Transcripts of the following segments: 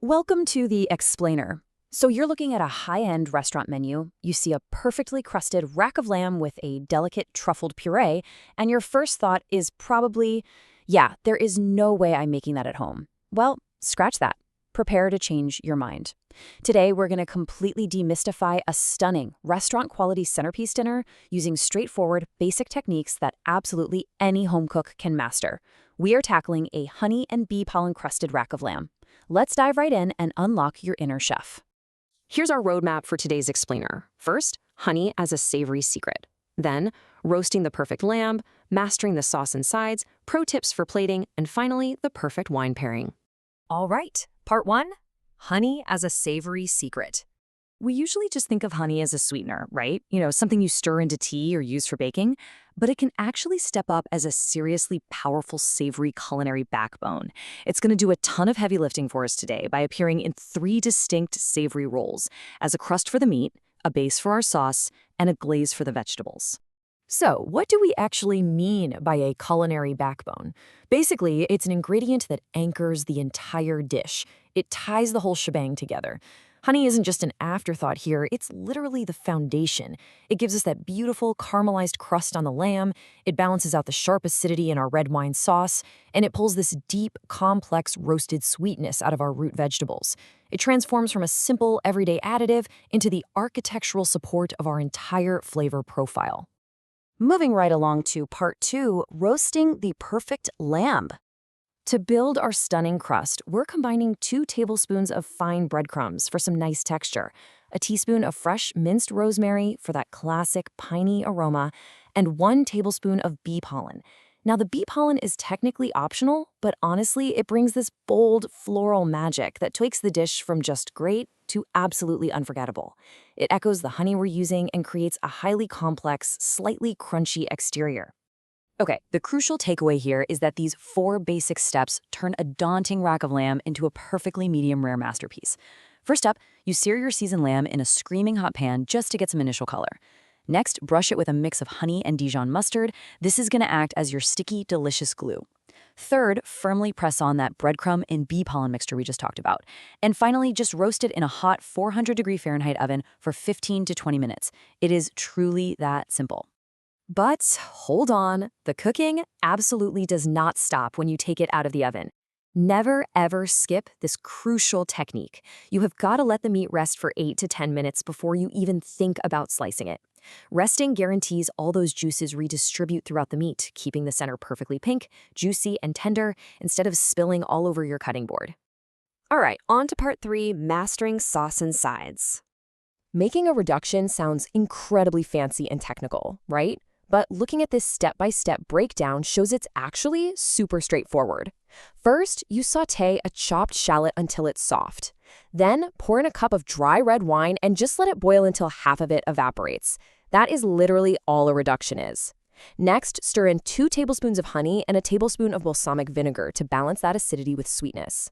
Welcome to the Explainer. So you're looking at a high-end restaurant menu, you see a perfectly crusted rack of lamb with a delicate truffled puree, and your first thought is probably, yeah, there is no way I'm making that at home. Well, scratch that. Prepare to change your mind. Today, we're going to completely demystify a stunning restaurant-quality centerpiece dinner using straightforward, basic techniques that absolutely any home cook can master. We are tackling a honey and bee pollen-crusted rack of lamb. Let's dive right in and unlock your inner chef. Here's our roadmap for today's explainer. First, honey as a savory secret. Then, roasting the perfect lamb, mastering the sauce and sides, pro tips for plating, and finally, the perfect wine pairing. All right, part one, honey as a savory secret. We usually just think of honey as a sweetener, right? Something you stir into tea or use for baking, but it can actually step up as a seriously powerful savory culinary backbone. It's going to do a ton of heavy lifting for us today by appearing in 3 distinct savory roles, as a crust for the meat, a base for our sauce, and a glaze for the vegetables. So, what do we actually mean by a culinary backbone? Basically, it's an ingredient that anchors the entire dish. It ties the whole shebang together. Honey isn't just an afterthought here, it's literally the foundation. It gives us that beautiful caramelized crust on the lamb, it balances out the sharp acidity in our red wine sauce, and it pulls this deep, complex roasted sweetness out of our root vegetables. It transforms from a simple, everyday additive into the architectural support of our entire flavor profile. Moving right along to part 2, roasting the perfect lamb. To build our stunning crust, we're combining 2 tablespoons of fine breadcrumbs for some nice texture, a teaspoon of fresh minced rosemary for that classic piney aroma, and 1 tablespoon of bee pollen. Now, the bee pollen is technically optional, but honestly, it brings this bold floral magic that takes the dish from just great to absolutely unforgettable. It echoes the honey we're using and creates a highly complex, slightly crunchy exterior. Okay, the crucial takeaway here is that these 4 basic steps turn a daunting rack of lamb into a perfectly medium-rare masterpiece. First up, you sear your seasoned lamb in a screaming hot pan just to get some initial color. Next, brush it with a mix of honey and Dijon mustard. This is going to act as your sticky, delicious glue. Third, firmly press on that breadcrumb and bee pollen mixture we just talked about. And finally, just roast it in a hot 400-degree Fahrenheit oven for 15 to 20 minutes. It is truly that simple. But hold on, the cooking absolutely does not stop when you take it out of the oven. Never, ever skip this crucial technique. You have got to let the meat rest for 8 to 10 minutes before you even think about slicing it. Resting guarantees all those juices redistribute throughout the meat, keeping the center perfectly pink, juicy, and tender instead of spilling all over your cutting board. All right, on to part 3, mastering sauce and sides. Making a reduction sounds incredibly fancy and technical, right? But looking at this step-by-step breakdown shows it's actually super straightforward. First, you sauté a chopped shallot until it's soft. Then, pour in a cup of dry red wine and just let it boil until half of it evaporates. That is literally all a reduction is. Next, stir in 2 tablespoons of honey and a tablespoon of balsamic vinegar to balance that acidity with sweetness.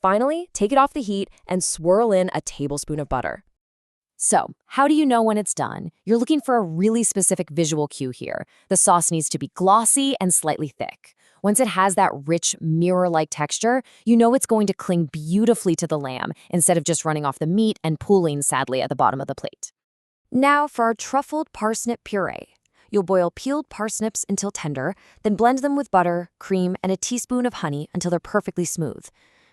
Finally, take it off the heat and swirl in a tablespoon of butter. So, how do you know when it's done? You're looking for a really specific visual cue here. The sauce needs to be glossy and slightly thick. Once it has that rich, mirror-like texture, you know it's going to cling beautifully to the lamb instead of just running off the meat and pooling sadly at the bottom of the plate. Now for our truffled parsnip puree. You'll boil peeled parsnips until tender, then blend them with butter, cream, and a teaspoon of honey until they're perfectly smooth.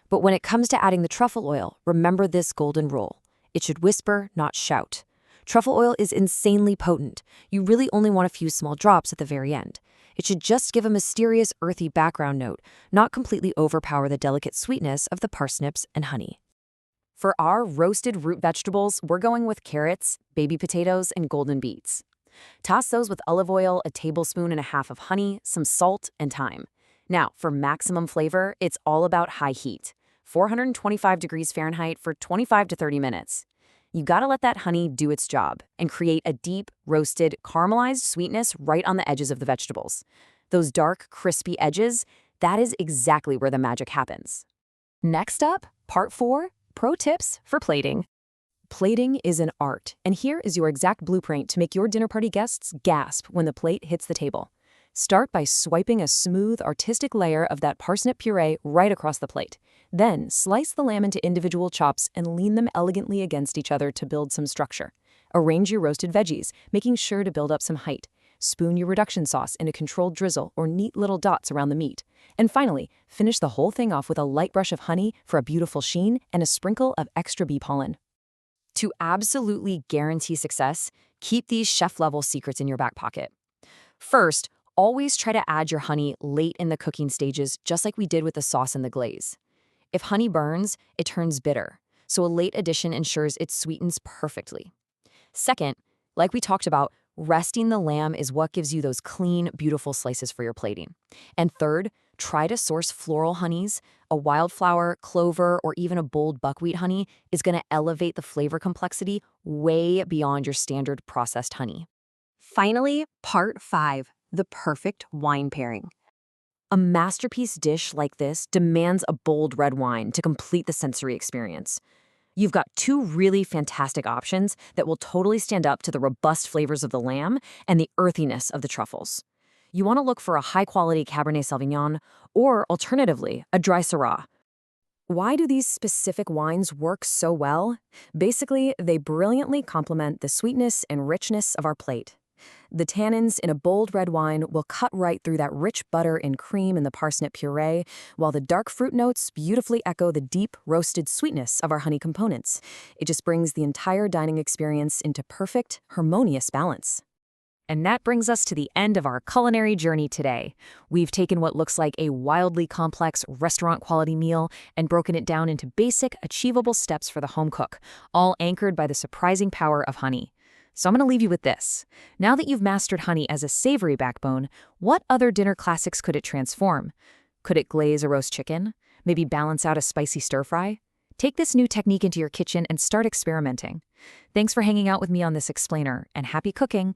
But when it comes to adding the truffle oil, remember this golden rule. It should whisper, not shout. Truffle oil is insanely potent. You really only want a few small drops at the very end. It should just give a mysterious, earthy background note, not completely overpower the delicate sweetness of the parsnips and honey. For our roasted root vegetables, we're going with carrots, baby potatoes, and golden beets. Toss those with olive oil, a tablespoon and a half of honey, some salt, and thyme. Now, for maximum flavor, it's all about high heat. 425 degrees Fahrenheit for 25 to 30 minutes. You gotta let that honey do its job and create a deep, roasted, caramelized sweetness right on the edges of the vegetables. Those dark, crispy edges, that is exactly where the magic happens. Next up, part 4, pro tips for plating. Plating is an art, and here is your exact blueprint to make your dinner party guests gasp when the plate hits the table. Start by swiping a smooth, artistic layer of that parsnip puree right across the plate. Then, slice the lamb into individual chops and lean them elegantly against each other to build some structure. Arrange your roasted veggies, making sure to build up some height. Spoon your reduction sauce in a controlled drizzle or neat little dots around the meat. And finally, finish the whole thing off with a light brush of honey for a beautiful sheen and a sprinkle of extra bee pollen. To absolutely guarantee success, keep these chef-level secrets in your back pocket. First, always try to add your honey late in the cooking stages, just like we did with the sauce and the glaze. If honey burns, it turns bitter, so a late addition ensures it sweetens perfectly. Second, like we talked about, resting the lamb is what gives you those clean, beautiful slices for your plating. And third, try to source floral honeys. A wildflower, clover, or even a bold buckwheat honey is going to elevate the flavor complexity way beyond your standard processed honey. Finally, part 5. The perfect wine pairing. A masterpiece dish like this demands a bold red wine to complete the sensory experience. You've got 2 really fantastic options that will totally stand up to the robust flavors of the lamb and the earthiness of the truffles. You want to look for a high-quality Cabernet Sauvignon or, alternatively, a dry Syrah. Why do these specific wines work so well? Basically, they brilliantly complement the sweetness and richness of our plate. The tannins in a bold red wine will cut right through that rich butter and cream in the parsnip puree, while the dark fruit notes beautifully echo the deep, roasted sweetness of our honey components. It just brings the entire dining experience into perfect, harmonious balance. And that brings us to the end of our culinary journey today. We've taken what looks like a wildly complex restaurant-quality meal and broken it down into basic, achievable steps for the home cook, all anchored by the surprising power of honey. So I'm going to leave you with this. Now that you've mastered honey as a savory backbone, what other dinner classics could it transform? Could it glaze a roast chicken? Maybe balance out a spicy stir-fry? Take this new technique into your kitchen and start experimenting. Thanks for hanging out with me on this explainer, and happy cooking!